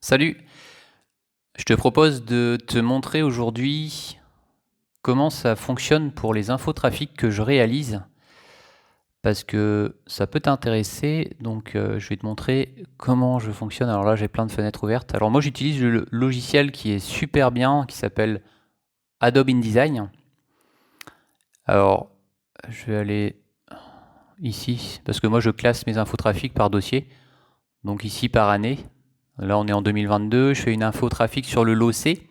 Salut, je te propose de te montrer aujourd'hui comment ça fonctionne pour les infotrafics que je réalise parce que ça peut t'intéresser. Donc je vais te montrer comment je fonctionne. Alors là, j'ai plein de fenêtres ouvertes. Alors moi, j'utilise le logiciel qui est super bien, qui s'appelle Adobe InDesign. Alors, je vais aller ici parce que moi, je classe mes infotrafics par dossier. Donc ici par année. Là, on est en 2022. Je fais une infotrafic sur le lot C.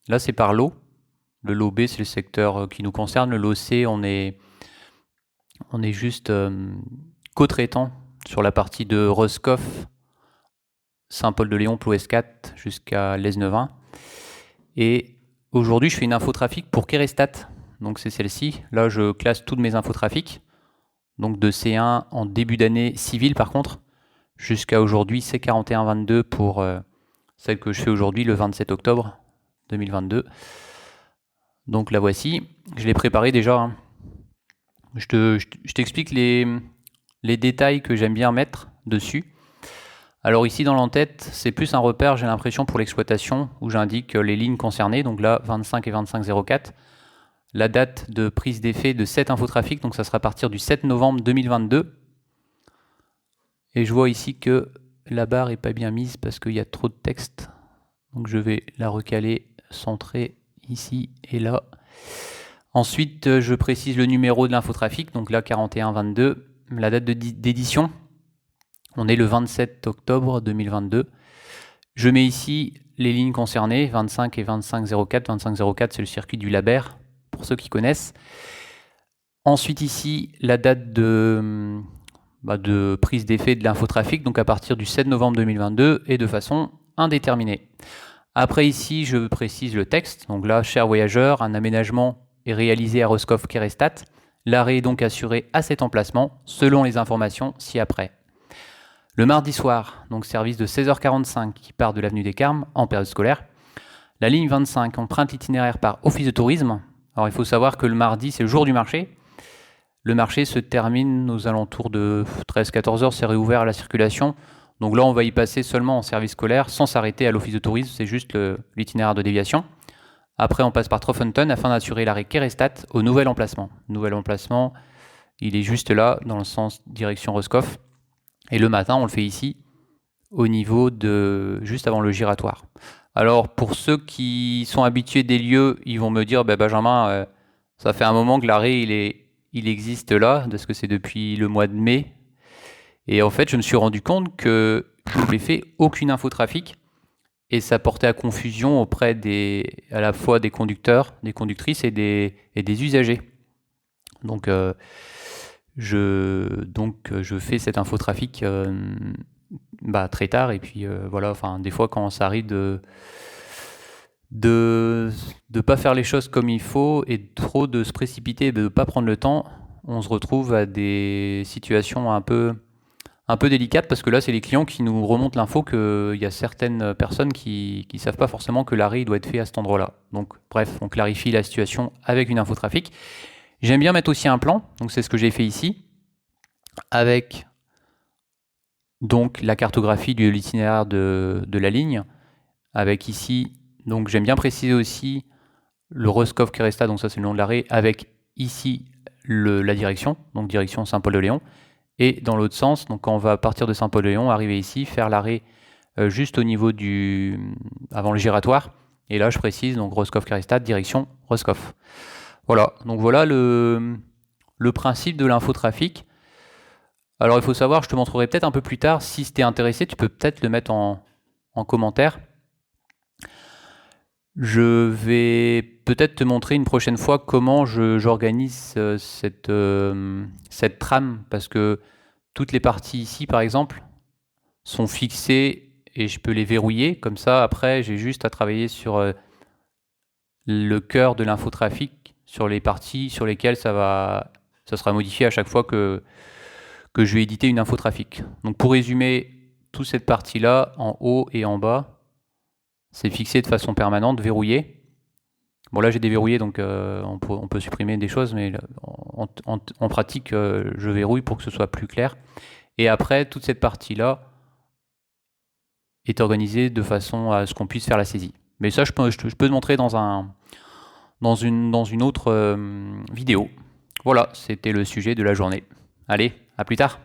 Là, c'est par lot. Le lot B, c'est le secteur qui nous concerne. Le lot C, on est juste co-traitant sur la partie de Roscoff, Saint-Paul-de-Léon, Ploescat jusqu'à Lesneuvin. Et aujourd'hui, je fais une infotrafic pour Kerestat. Donc c'est celle-ci. Là, je classe toutes mes infotrafics. Donc de C1 en début d'année civile, par contre, jusqu'à aujourd'hui C4122 pour celle que je fais aujourd'hui, le 27 octobre 2022. Donc la voici. Je l'ai préparée déjà, hein. Je t'explique les détails que j'aime bien mettre dessus. Alors ici dans l'entête, c'est plus un repère, j'ai l'impression, pour l'exploitation, où j'indique les lignes concernées, donc là 25 et 2504, la date de prise d'effet de cette infotrafic, donc ça sera à partir du 7 novembre 2022. Et je vois ici que la barre n'est pas bien mise parce qu'il y a trop de texte. Donc je vais la recaler, centrer ici et là. Ensuite, je précise le numéro de l'infotrafic, donc là 4122, la date d'édition. On est le 27 octobre 2022. Je mets ici les lignes concernées, 25 et 2504. 2504, c'est le circuit du Labert, pour ceux qui connaissent. Ensuite ici, la date de prise d'effet de l'infotrafic, donc à partir du 7 novembre 2022 et de façon indéterminée. Après ici, je précise le texte. Donc là, cher voyageur, un aménagement est réalisé à Roscoff-Kerestat. L'arrêt est donc assuré à cet emplacement, selon les informations ci-après. Le mardi soir, donc service de 16h45 qui part de l'avenue des Carmes en période scolaire. La ligne 25 emprunte l'itinéraire par office de tourisme. Alors il faut savoir que le mardi, c'est le jour du marché. Le marché se termine aux alentours de 13-14 heures, c'est réouvert à la circulation. Donc là, on va y passer seulement en service scolaire, sans s'arrêter à l'office de tourisme, c'est juste l'itinéraire de déviation. Après, on passe par Troffenton afin d'assurer l'arrêt Kerestat au nouvel emplacement. Nouvel emplacement, il est juste là, dans le sens direction Roscoff. Et le matin, on le fait ici, au niveau de juste avant le giratoire. Alors, pour ceux qui sont habitués des lieux, ils vont me dire, Benjamin, ça fait un moment que l'arrêt, il existe là, parce que c'est depuis le mois de mai. Et en fait, je me suis rendu compte que je n'avais fait aucune infotrafic et ça portait à confusion auprès à la fois des conducteurs, des conductrices et des usagers. Donc, je fais cette infotrafic très tard et puis voilà. Enfin, des fois quand ça arrive de pas faire les choses comme il faut et trop de se précipiter et de pas prendre le temps, on se retrouve à des situations un peu délicate parce que là, c'est les clients qui nous remontent l'info qu'il y a certaines personnes qui ne savent pas forcément que l'arrêt doit être fait à cet endroit-là. Donc, bref, on clarifie la situation avec une infotrafic. J'aime bien mettre aussi un plan, donc c'est ce que j'ai fait ici, avec donc la cartographie de l'itinéraire de la ligne, avec ici, donc j'aime bien préciser aussi le Roscoff Kerestat, donc ça c'est le nom de l'arrêt, avec ici la direction, donc direction Saint-Paul-de-Léon. Et dans l'autre sens, donc quand on va partir de Saint-Paul-de-Léon, arriver ici, faire l'arrêt juste au niveau avant le giratoire. Et là, je précise, donc Roscoff-Kerestat, direction Roscoff. Voilà, donc voilà le principe de l'infotrafic. Alors il faut savoir, je te montrerai peut-être un peu plus tard, si tu es intéressé, tu peux peut-être le mettre en commentaire. Je vais peut-être te montrer une prochaine fois comment j'organise cette trame, parce que toutes les parties ici, par exemple, sont fixées et je peux les verrouiller. Comme ça, après, j'ai juste à travailler sur le cœur de l'infotrafic, sur les parties sur lesquelles ça sera modifié à chaque fois que je vais éditer une infotrafic. Donc pour résumer, toute cette partie-là, en haut et en bas, c'est fixé de façon permanente, verrouillé. Bon là j'ai déverrouillé, donc on peut supprimer des choses, mais en pratique, je verrouille pour que ce soit plus clair. Et après, toute cette partie-là est organisé de façon à ce qu'on puisse faire la saisie. Mais ça, je peux te montrer dans une autre vidéo. Voilà, c'était le sujet de la journée. Allez, à plus tard.